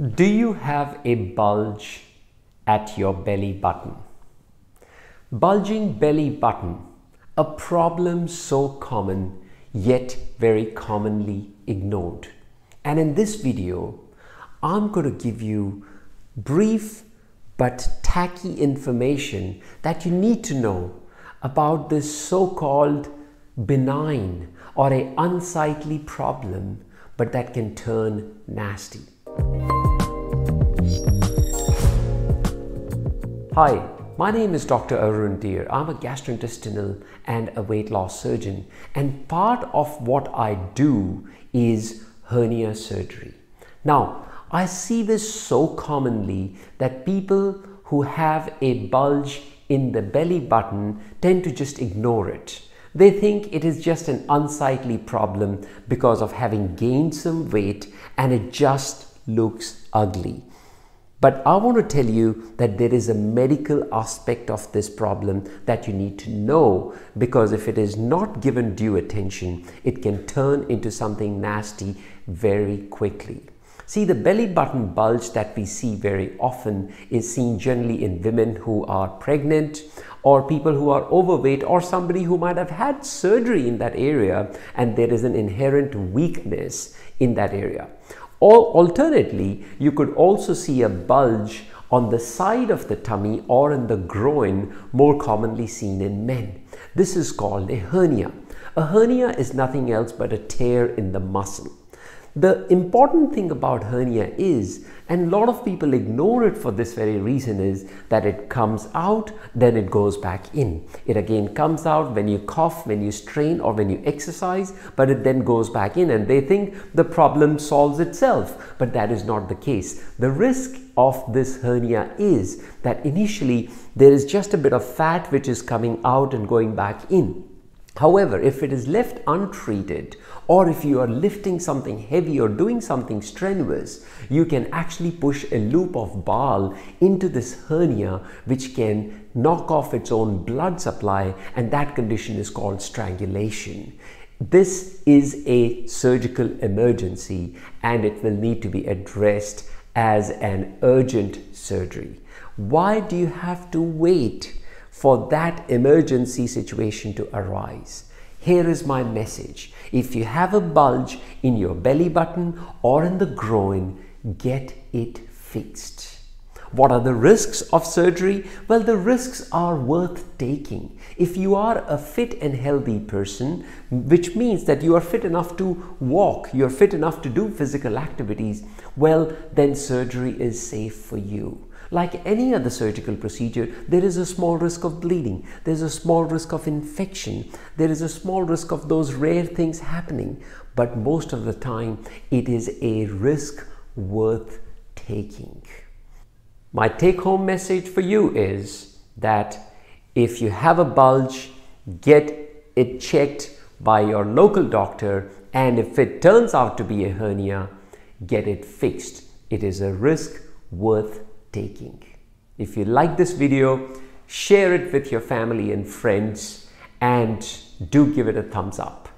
Do you have a bulge at your belly button? Bulging belly button, a problem so common yet very commonly ignored. And in this video, I'm going to give you brief but tacky information that you need to know about this so-called benign or an unsightly problem, but that can turn nasty. Hi, my name is Dr. Arun Dhir. I'm a gastrointestinal and a weight loss surgeon, and part of what I do is hernia surgery. Now, I see this so commonly that people who have a bulge in the belly button tend to just ignore it. They think it is just an unsightly problem because of having gained some weight and it just looks ugly. But I want to tell you that there is a medical aspect of this problem that you need to know, because if it is not given due attention, it can turn into something nasty very quickly. See, the belly button bulge that we see very often is seen generally in women who are pregnant, or people who are overweight, or somebody who might have had surgery in that area and there is an inherent weakness in that area. Or alternately, you could also see a bulge on the side of the tummy or in the groin, more commonly seen in men. This is called a hernia. A hernia is nothing else but a tear in the muscle. The important thing about hernia is, and a lot of people ignore it for this very reason, is that it comes out, then it goes back in. It again comes out when you cough, when you strain, or when you exercise, but it then goes back in, and they think the problem solves itself. But that is not the case. The risk of this hernia is that initially there is just a bit of fat which is coming out and going back in. However, if it is left untreated, or if you are lifting something heavy or doing something strenuous, you can actually push a loop of ball into this hernia, which can knock off its own blood supply, and that condition is called strangulation. This is a surgical emergency and it will need to be addressed as an urgent surgery. Why do you have to wait for that emergency situation to arise? Here is my message. If you have a bulge in your belly button or in the groin, get it fixed. What are the risks of surgery? Well, the risks are worth taking. If you are a fit and healthy person, which means that you are fit enough to walk, you're fit enough to do physical activities, well, then surgery is safe for you. Like any other surgical procedure, there is a small risk of bleeding, there's a small risk of infection, there is a small risk of those rare things happening, but most of the time it is a risk worth taking. My take-home message for you is that if you have a bulge, get it checked by your local doctor, and if it turns out to be a hernia, get it fixed. It is a risk worth taking. If you like this video, share it with your family and friends, and do give it a thumbs up.